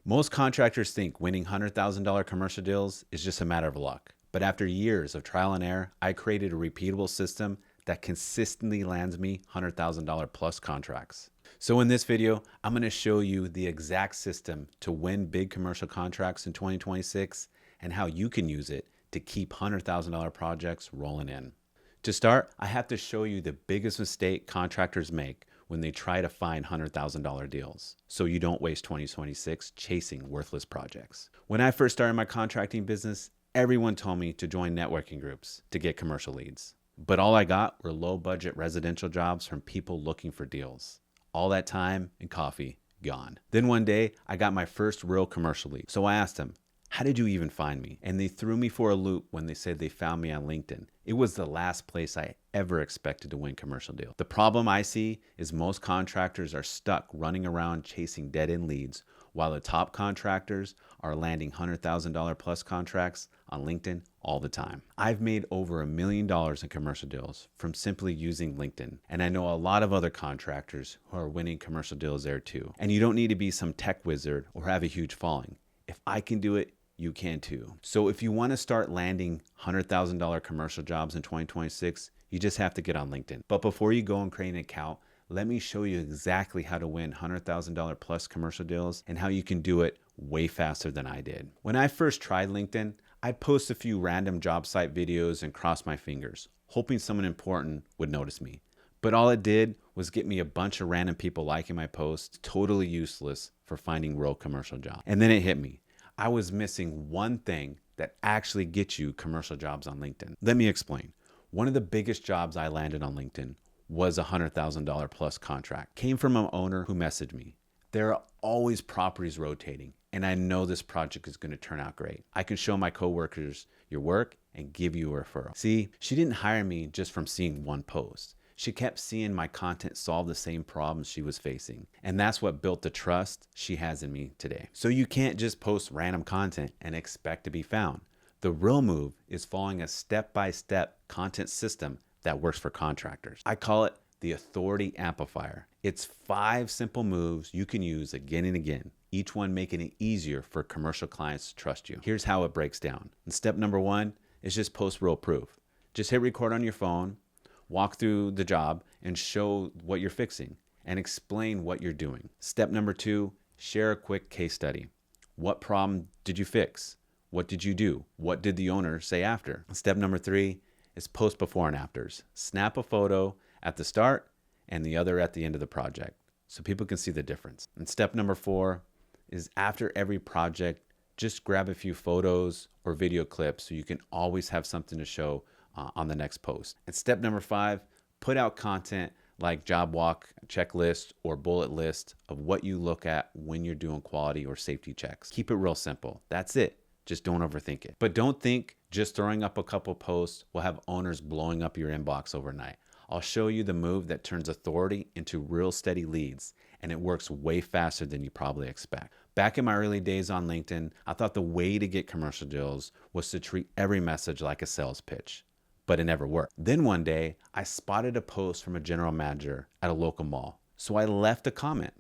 Most contractors think winning $100,000 commercial deals is just a matter of luck. But after years of trial and error, I created a repeatable system that consistently lands me $100,000 plus contracts. So in this video, I'm going to show you the exact system to win big commercial contracts in 2026 and how you can use it to keep $100,000 projects rolling in. To start, I have to show you the biggest mistake contractors make when they try to find $100,000 deals, so you don't waste 2026 chasing worthless projects. When I first started my contracting business, everyone told me to join networking groups to get commercial leads. But all I got were low budget residential jobs from people looking for deals. All that time and coffee gone. Then one day I got my first real commercial lead. So I asked them, how did you even find me? And they threw me for a loop when they said they found me on LinkedIn. It was the last place I ever expected to win commercial deals. The problem I see is most contractors are stuck running around chasing dead-end leads while the top contractors are landing $100,000 plus contracts on LinkedIn all the time. I've made over $1 million in commercial deals from simply using LinkedIn. And I know a lot of other contractors who are winning commercial deals there too. And you don't need to be some tech wizard or have a huge following. If I can do it, you can too. So if you want to start landing $100,000 commercial jobs in 2026, you just have to get on LinkedIn. But before you go and create an account, let me show you exactly how to win $100,000 plus commercial deals and how you can do it way faster than I did. When I first tried LinkedIn, I'd post a few random job site videos and cross my fingers, hoping someone important would notice me. But all it did was get me a bunch of random people liking my posts, totally useless for finding real commercial jobs. And then it hit me. I was missing one thing that actually gets you commercial jobs on LinkedIn. Let me explain. One of the biggest jobs I landed on LinkedIn was a $100,000 plus contract. Came from an owner who messaged me. There are always properties rotating, and I know this project is going to turn out great. I can show my coworkers your work and give you a referral. See, she didn't hire me just from seeing one post. She kept seeing my content solve the same problems she was facing. And that's what built the trust she has in me today. So you can't just post random content and expect to be found. The real move is following a step-by-step content system that works for contractors. I call it the Authority Amplifier. It's 5 simple moves you can use again and again, each one making it easier for commercial clients to trust you. Here's how it breaks down. And step number 1 is just post real proof. Just hit record on your phone, walk through the job and show what you're fixing and explain what you're doing. Step number 2, share a quick case study. What problem did you fix? What did you do? What did the owner say after? Step number 3 is post before and afters. Snap a photo at the start and the other at the end of the project so people can see the difference. And step number 4 is after every project, just grab a few photos or video clips so you can always have something to show on the next post. And step number 5, put out content like job walk, checklist, or bullet list of what you look at when you're doing quality or safety checks. Keep it real simple. That's it. Just don't overthink it. But don't think just throwing up a couple posts will have owners blowing up your inbox overnight. I'll show you the move that turns authority into real steady leads, and it works way faster than you probably expect. Back in my early days on LinkedIn, I thought the way to get commercial deals was to treat every message like a sales pitch. But it never worked. Then one day, I spotted a post from a general manager at a local mall. So I left a comment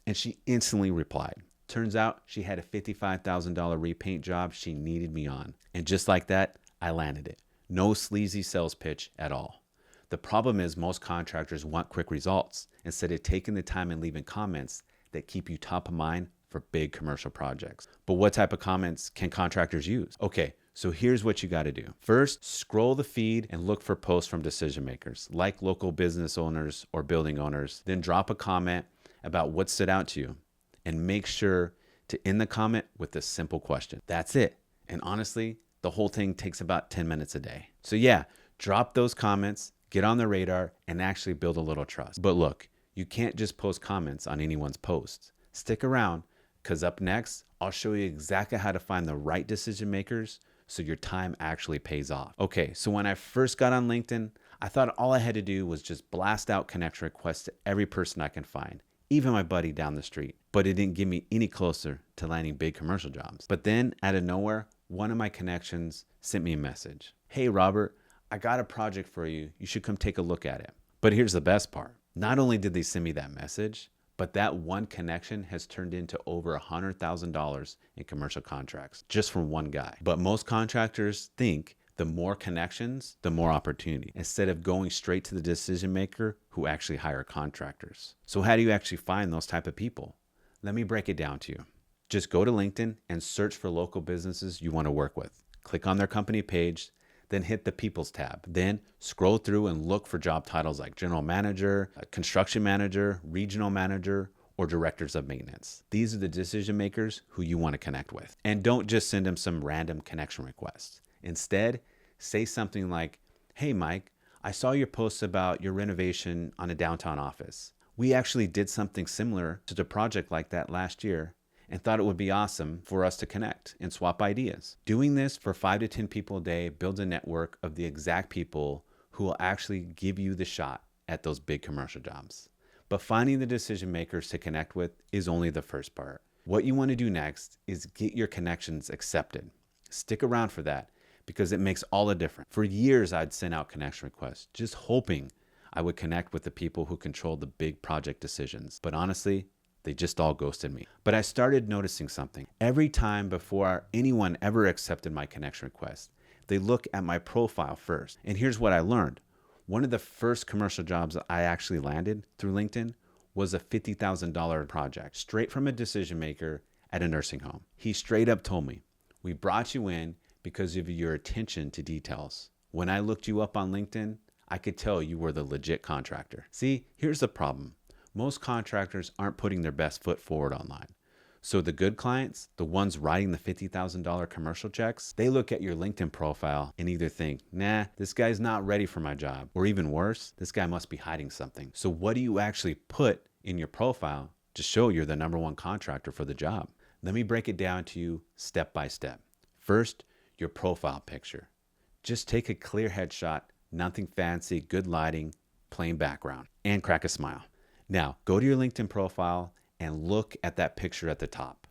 and she instantly replied. Turns out she had a $55,000 repaint job she needed me on. And just like that, I landed it. No sleazy sales pitch at all. The problem is most contractors want quick results instead of taking the time and leaving comments that keep you top of mind for big commercial projects. But what type of comments can contractors use? Okay. So here's what you got to do. First, scroll the feed and look for posts from decision makers, like local business owners or building owners. Then drop a comment about what stood out to you and make sure to end the comment with a simple question. That's it. And honestly, the whole thing takes about 10 minutes a day. So yeah, drop those comments, get on the radar, and actually build a little trust. But look, you can't just post comments on anyone's posts. Stick around, because up next, I'll show you exactly how to find the right decision makers so your time actually pays off. Okay, so when I first got on LinkedIn, I thought all I had to do was just blast out connection requests to every person I can find, even my buddy down the street. But it didn't get me any closer to landing big commercial jobs. But then, out of nowhere, one of my connections sent me a message. Hey, Robert, I got a project for you. You should come take a look at it. But here's the best part. Not only did they send me that message, But that one connection has turned into over $100,000 in commercial contracts just from one guy. But most contractors think the more connections, the more opportunity, instead of going straight to the decision maker who actually hire contractors. So how do you actually find those type of people? Let me break it down to you. Just go to LinkedIn and search for local businesses you want to work with. Click on their company page, then hit the People's tab. Then scroll through and look for job titles like General Manager, Construction Manager, Regional Manager, or Directors of Maintenance. These are the decision makers who you want to connect with. And don't just send them some random connection requests. Instead, say something like, "Hey Mike, I saw your posts about your renovation on a downtown office. We actually did something similar to the project like that last year and thought it would be awesome for us to connect and swap ideas." Doing this for 5 to 10 people a day builds a network of the exact people who will actually give you the shot at those big commercial jobs. But finding the decision makers to connect with is only the first part. What you want to do next is get your connections accepted. Stick around for that because it makes all the difference. For years, I'd send out connection requests, just hoping I would connect with the people who control the big project decisions. But honestly, they just all ghosted me. But I started noticing something. Every time before anyone ever accepted my connection request, they look at my profile first. And here's what I learned. One of the first commercial jobs that I actually landed through LinkedIn was a $50,000 project, straight from a decision maker at a nursing home. He straight up told me, "We brought you in because of your attention to details. When I looked you up on LinkedIn, I could tell you were the legit contractor." See, here's the problem. Most contractors aren't putting their best foot forward online. So the good clients, the ones writing the $50,000 commercial checks, they look at your LinkedIn profile and either think, "Nah, this guy's not ready for my job," or even worse, "This guy must be hiding something." So what do you actually put in your profile to show you're the number one contractor for the job? Let me break it down to you step by step. First, your profile picture. Just take a clear headshot, nothing fancy, good lighting, plain background, and crack a smile. Now, go to your LinkedIn profile and look at that picture at the top.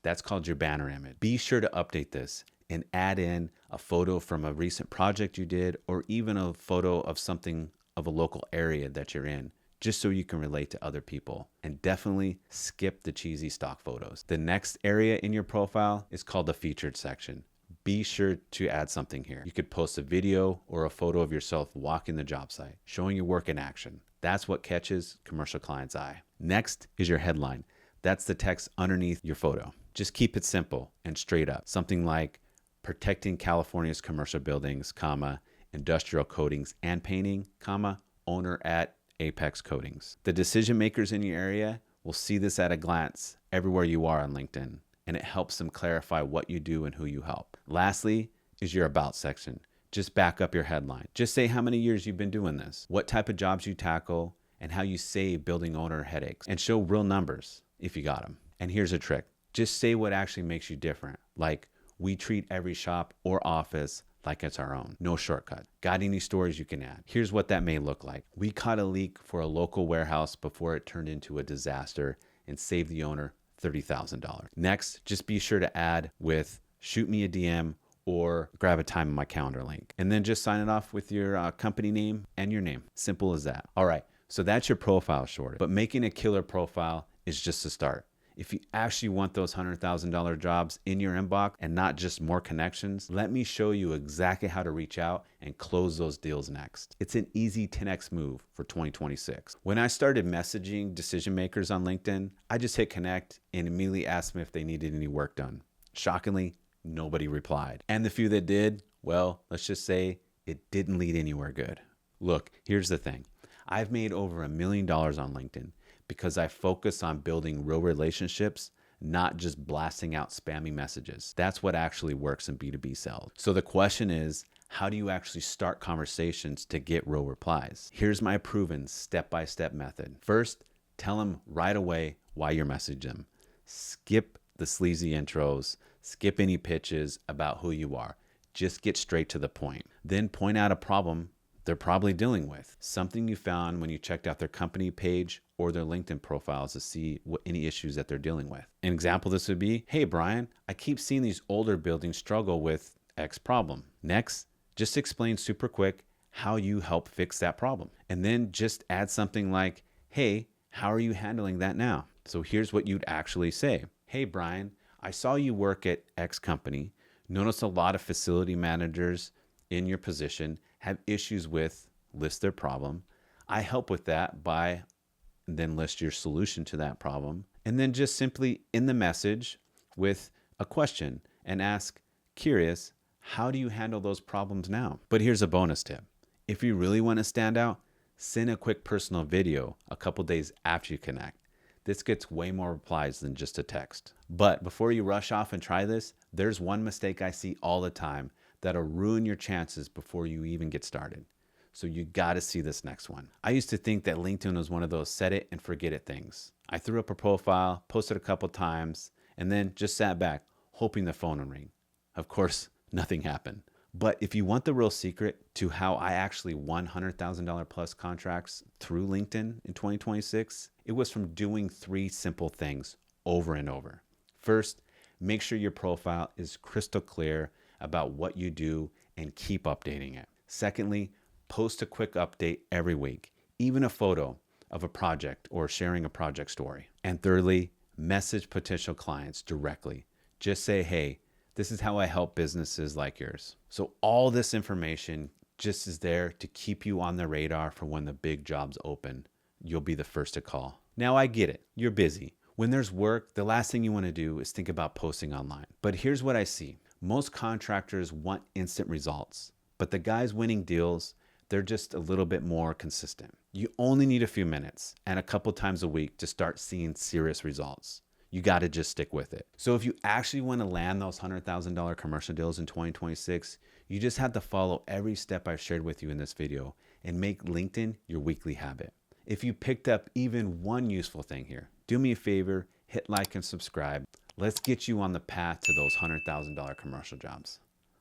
That's called your banner image. Be sure to update this and add in a photo from a recent project you did, or even a photo of something of a local area that you're in, just so you can relate to other people. And definitely skip the cheesy stock photos. The next area in your profile is called the featured section. Be sure to add something here. You could post a video or a photo of yourself walking the job site, showing your work in action. That's what catches commercial clients' eye. Next is your headline. That's the text underneath your photo. Just keep it simple and straight up. Something like "Protecting California's commercial buildings, comma, industrial coatings and painting, comma, owner at Apex Coatings." The decision makers in your area will see this at a glance everywhere you are on LinkedIn, and it helps them clarify what you do and who you help. Lastly is your about section. Just back up your headline. Just say how many years you've been doing this, what type of jobs you tackle, and how you save building owner headaches, and show real numbers if you got them. And here's a trick. Just say what actually makes you different. Like, "We treat every shop or office like it's our own. No shortcut." Got any stories you can add? Here's what that may look like. "We caught a leak for a local warehouse before it turned into a disaster and saved the owner $30,000. Next, just be sure to add with "Shoot me a DM or grab a time in my calendar link." And then just sign it off with your company name and your name. Simple as that. All right, so that's your profile shorted. But making a killer profile is just a start. If you actually want those $100,000 jobs in your inbox and not just more connections, let me show you exactly how to reach out and close those deals next. It's an easy 10x move for 2026. When I started messaging decision makers on LinkedIn, I just hit connect and immediately asked them if they needed any work done. Shockingly, nobody replied. And the few that did, well, let's just say it didn't lead anywhere good. Look, here's the thing. I've made over $1 million on LinkedIn because I focus on building real relationships, not just blasting out spammy messages. That's what actually works in B2B sales. So the question is, how do you actually start conversations to get real replies? Here's my proven step-by-step method. First, tell them right away why you're messaging them. Skip the sleazy intros, skip any pitches about who you are. Just get straight to the point. Then point out a problem they're probably dealing with, something you found when you checked out their company page or their LinkedIn profiles to see what any issues that they're dealing with. An example of this would be, "Hey Brian, I keep seeing these older buildings struggle with X problem." Next, just explain super quick how you help fix that problem. And then just add something like, "Hey, How are you handling that now? So here's what you'd actually say. Hey, Brian, I saw you work at X company. Notice a lot of facility managers in your position have issues with, list their problem. I help with that by, then list your solution to that problem. And then just simply in the message with a question and ask, curious, how do you handle those problems now? But here's a bonus tip. If you really want to stand out, send a quick personal video a couple days after you connect. This gets way more replies than just a text. But before you rush off and try this, there's one mistake I see all the time that'll ruin your chances before you even get started. So you got to see this next one. I used to think that LinkedIn was one of those set it and forget it things. I threw up a profile, posted a couple times, and then just sat back hoping the phone would ring. Of course, nothing happened. But if you want the real secret to how I actually won $100,000 plus contracts through LinkedIn in 2026, it was from doing 3 simple things over and over. First, make sure your profile is crystal clear about what you do and keep updating it. Secondly, post a quick update every week, even a photo of a project or sharing a project story. And thirdly, message potential clients directly. Just say, hey, this is how I help businesses like yours. So all this information just is there to keep you on the radar for when the big jobs open. You'll be the first to call. Now I get it. You're busy. When there's work, the last thing you want to do is think about posting online. But here's what I see. Most contractors want instant results, but the guys winning deals, they're just a little bit more consistent. You only need a few minutes and a couple times a week to start seeing serious results. You got to just stick with it. So if you actually want to land those $100,000 commercial deals in 2026, you just have to follow every step I've shared with you in this video and make LinkedIn your weekly habit. If you picked up even one useful thing here, do me a favor, hit like and subscribe. Let's get you on the path to those $100,000 commercial jobs.